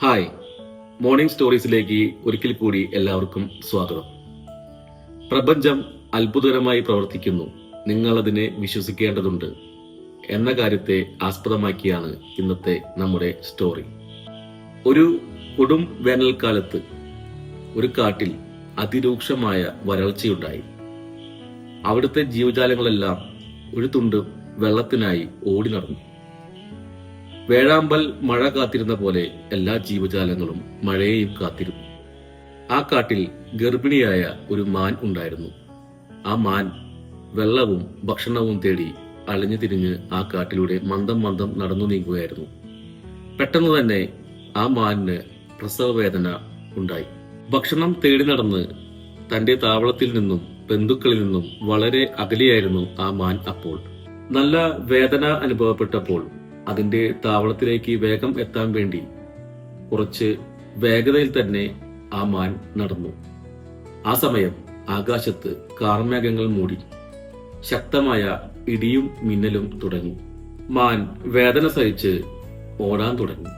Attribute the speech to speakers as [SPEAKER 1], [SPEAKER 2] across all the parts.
[SPEAKER 1] Hi, morning സ്റ്റോറീസിലേക്ക് ഒരിക്കൽ കൂടി എല്ലാവർക്കും സ്വാഗതം. പ്രപഞ്ചം അത്ഭുതകരമായി പ്രവർത്തിക്കുന്നു, നിങ്ങൾ അതിനെ വിശ്വസിക്കേണ്ടതുണ്ട് എന്ന കാര്യത്തെ ആസ്പദമാക്കിയാണ് ഇന്നത്തെ നമ്മുടെ സ്റ്റോറി. ഒരു കൊടും വേനൽക്കാലത്ത് ഒരു കാട്ടിൽ അതിരൂക്ഷമായ വരൾച്ചയുണ്ടായി. അവിടുത്തെ ജീവജാലങ്ങളെല്ലാം ഒരു തുണ്ട് വെള്ളത്തിനായി ഓടി നടന്നു. വേഴാമ്പൽ മഴ കാത്തിരുന്ന പോലെ എല്ലാ ജീവജാലങ്ങളും മഴയെയും കാത്തിരുന്നു. ആ കാട്ടിൽ ഗർഭിണിയായ ഒരു മാൻ ഉണ്ടായിരുന്നു. ആ മാൻ വെള്ളവും ഭക്ഷണവും തേടി അലഞ്ഞു തിരിഞ്ഞ് ആ കാട്ടിലൂടെ മന്ദം മന്ദം നടന്നു നീങ്ങുകയായിരുന്നു. പെട്ടെന്ന് തന്നെ ആ മാനിന് പ്രസവവേദന ഉണ്ടായി. ഭക്ഷണം തേടി നടന്ന് തന്റെ താവളത്തിൽ നിന്നും ബന്ധുക്കളിൽ നിന്നും വളരെ അകലെയായിരുന്നു ആ മാൻ. അപ്പോൾ നല്ല വേദന അനുഭവപ്പെട്ടപ്പോൾ അതിന്റെ താവളത്തിലേക്ക് വേഗം എത്താൻ വേണ്ടി കുറച്ച് വേഗതയിൽ തന്നെ ആ മാൻ നടന്നു. ആ സമയം ആകാശത്ത് കാർമേഘങ്ങൾ മൂടി ശക്തമായ ഇടിയും മിന്നലും തുടങ്ങി. മാൻ വേദന സഹിച്ച് ഓടാൻ തുടങ്ങി.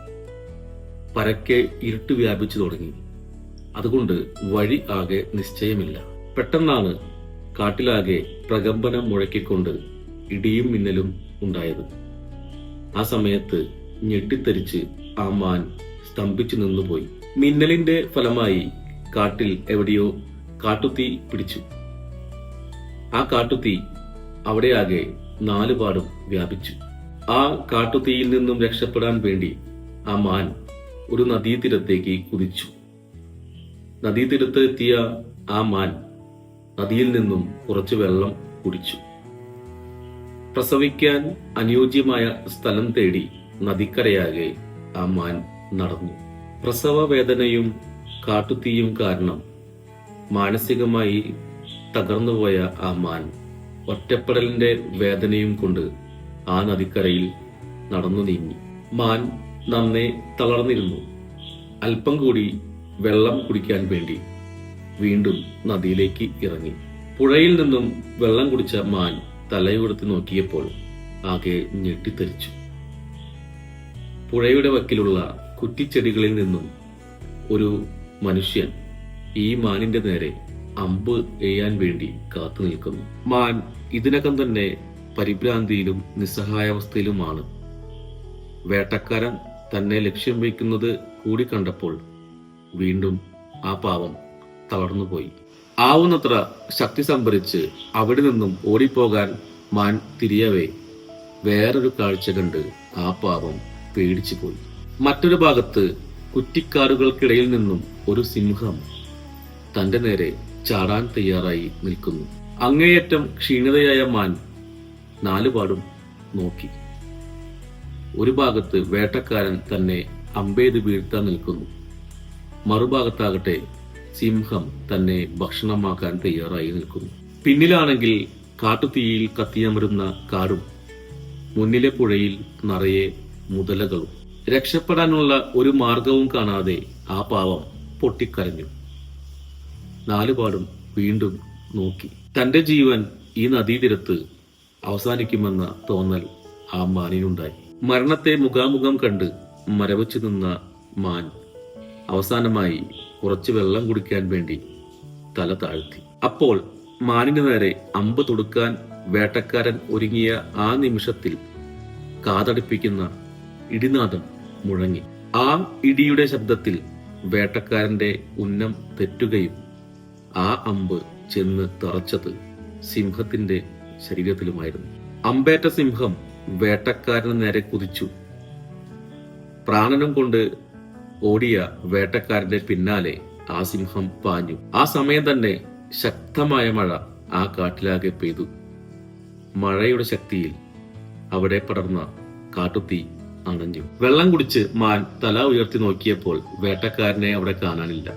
[SPEAKER 1] പരക്കെ ഇരുട്ട് വ്യാപിച്ചു തുടങ്ങി. അതുകൊണ്ട് വഴി ആകെ നിശ്ചയമില്ല. പെട്ടെന്നാണ് കാട്ടിലാകെ പ്രകമ്പനം മുഴക്കിക്കൊണ്ട് ഇടിയും മിന്നലും ഉണ്ടായത്. ആ സമയത്ത് ഞെട്ടിത്തെറിച്ച് ആ മാൻ സ്തംഭിച്ചു നിന്നുപോയി. മിന്നലിന്റെ ഫലമായി കാട്ടിൽ എവിടെയോ കാട്ടുതീ പിടിച്ചു. ആ കാട്ടുതീ അവിടെയാകെ നാലുപാടും വ്യാപിച്ചു. ആ കാട്ടുതീയിൽ നിന്നും രക്ഷപ്പെടാൻ വേണ്ടി ആ മാൻ ഒരു നദീതീരത്തേക്ക് കുതിച്ചു. നദീതീരത്ത് എത്തിയ ആ മാൻ നദിയിൽ നിന്നും കുറച്ച് വെള്ളം കുടിച്ചു. പ്രസവിക്കാൻ അനുയോജ്യമായ സ്ഥലം തേടി നദിക്കരയാകെ ആ മാൻ നടന്നു. പ്രസവ വേദനയും കാട്ടുതീയും കാരണം മാനസികമായി തകർന്നുപോയ ആ മാൻ ഒറ്റപ്പെടലിന്റെ വേദനയും കൊണ്ട് ആ നദിക്കരയിൽ നടന്നു നീങ്ങി. മാൻ നന്നേ തളർന്നിരുന്നു. അല്പം കൂടി വെള്ളം കുടിക്കാൻ വേണ്ടി വീണ്ടും നദിയിലേക്ക് ഇറങ്ങി. പുഴയിൽ നിന്നും വെള്ളം കുടിച്ച മാൻ തലയുയർത്തി നോക്കിയപ്പോൾ ആകെ ഞെട്ടിത്തെറിച്ചു. പുഴയുടെ വക്കിലുള്ള കുറ്റിച്ചെടികളിൽ നിന്നും ഒരു മനുഷ്യൻ ഈ മാനിന്റെ നേരെ അമ്പ് എയ്യാൻ വേണ്ടി കാത്തു നിൽക്കുന്നു. മാൻ ഇതിനകം തന്നെ പരിഭ്രാന്തിയിലും നിസ്സഹായാവസ്ഥയിലുമാണ്. വേട്ടക്കാരൻ തന്നെ ലക്ഷ്യം വയ്ക്കുന്നത് കൂടി കണ്ടപ്പോൾ വീണ്ടും ആ പാവം തളർന്നുപോയി. ആവുന്നത്ര ശക്തി സംഭരിച്ച് അവിടെ നിന്നും ഓടിപ്പോകാൻ മാൻ തിരിയവേ വേറൊരു കാഴ്ച കണ്ട് ആ പാവം പേടിച്ചു പോയി. മറ്റൊരു ഭാഗത്ത് കുറ്റിക്കാടുകൾക്കിടയിൽ നിന്നും ഒരു സിംഹം തന്റെ നേരെ ചാടാൻ തയ്യാറായി നിൽക്കുന്നു. അങ്ങേയറ്റം ക്ഷീണിതയായ മാൻ നാലുപാടും നോക്കി. ഒരു ഭാഗത്ത് വേട്ടക്കാരൻ തന്നെ അമ്പെയ്ത് വീഴ്ത്താൻ നിൽക്കുന്നു. മറുഭാഗത്താകട്ടെ സിംഹം തന്നെ ഭക്ഷണമാക്കാൻ തയ്യാറായി നിൽക്കുന്നു. പിന്നിലാണെങ്കിൽ കാട്ടുതീയിൽ കത്തിയമരുന്ന കാടും മുന്നിലെ പുഴയിൽ നിറയെ മുതലകളും. രക്ഷപ്പെടാനുള്ള ഒരു മാർഗവും കാണാതെ ആ പാവം പൊട്ടിക്കരഞ്ഞു. നാലുപാടും വീണ്ടും നോക്കി. തന്റെ ജീവൻ ഈ നദീതീരത്ത് അവസാനിക്കുമെന്ന തോന്നൽ ആ മാനിനുണ്ടായി. മരണത്തെ മുഖാമുഖം കണ്ട് മരവിച്ചു നിന്ന മാൻ അവസാനമായി കുറച്ച് വെള്ളം കുടിക്കാൻ വേണ്ടി തല താഴ്ത്തി. അപ്പോൾ മാനിന് നേരെ അമ്പ് തൊടുക്കാൻ വേട്ടക്കാരൻ ഒരുങ്ങിയ ആ നിമിഷത്തിൽ കാതടിപ്പിക്കുന്ന ഇടിനാദം മുഴങ്ങി. ആ ഇടിയുടെ ശബ്ദത്തിൽ വേട്ടക്കാരന്റെ ഉന്നം തെറ്റുകയും ആ അമ്പ് ചെന്ന് തറച്ചത് സിംഹത്തിന്റെ ശരീരത്തിലുമായിരുന്നു. അമ്പേറ്റ സിംഹം വേട്ടക്കാരന് നേരെ കുതിച്ചു. പ്രാണനം കൊണ്ട് ഓടിയ വേട്ടക്കാരന്റെ പിന്നാലെ ആ സിംഹം പാഞ്ഞു. ആ സമയം തന്നെ ശക്തമായ മഴ ആ കാട്ടിലാകെ പെയ്തു. മഴയുടെ ശക്തിയിൽ അവിടെ പടർന്ന കാട്ടുതീ അണഞ്ഞു. വെള്ളം കുടിച്ച് മാൻ തല ഉയർത്തി നോക്കിയപ്പോൾ വേട്ടക്കാരനെ അവിടെ കാണാനില്ല.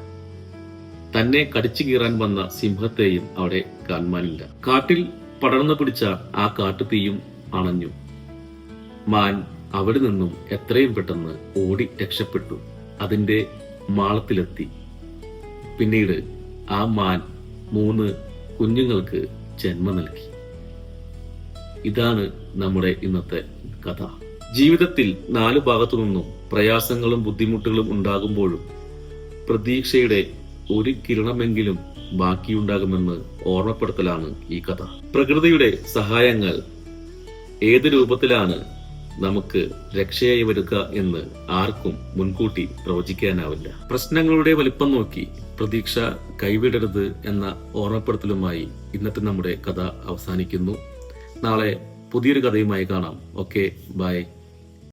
[SPEAKER 1] തന്നെ കടിച്ചു കീറാൻ വന്ന സിംഹത്തെയും അവിടെ കാണാനില്ല. കാട്ടിൽ പടർന്നു പിടിച്ച ആ കാട്ടുതീയും അണഞ്ഞു. മാൻ അവിടെ നിന്നും എത്രയും പെട്ടെന്ന് ഓടി രക്ഷപ്പെട്ടു. അതിന്റെ മാളത്തിലെത്തി. പിന്നീട് ആ മാൻ 3 കുഞ്ഞുങ്ങൾക്ക് ജന്മം നൽകി. ഇതാണ് നമ്മുടെ ഇന്നത്തെ കഥ. ജീവിതത്തിൽ 4 ഭാഗത്തു നിന്നും പ്രയാസങ്ങളും ബുദ്ധിമുട്ടുകളും ഉണ്ടാകുമ്പോഴും പ്രതീക്ഷയുടെ ഒരു കിരണമെങ്കിലും ബാക്കിയുണ്ടാകുമെന്ന് ഓർമ്മപ്പെടുത്തലാണ് ഈ കഥ. പ്രകൃതിയുടെ സഹായങ്ങൾ ഏത് രൂപത്തിലാണ് നമുക്ക് രക്ഷയായി വരിക എന്ന് ആർക്കും മുൻകൂട്ടി പ്രവചിക്കാനാവില്ല. പ്രശ്നങ്ങളുടെ വലിപ്പം നോക്കി പ്രതീക്ഷ കൈവിടരുത് എന്ന ഓർമ്മപ്പെടുത്തലുമായി ഇന്നത്തെ നമ്മുടെ കഥ അവസാനിക്കുന്നു. നാളെ പുതിയൊരു കഥയുമായി കാണാം. Okay, by.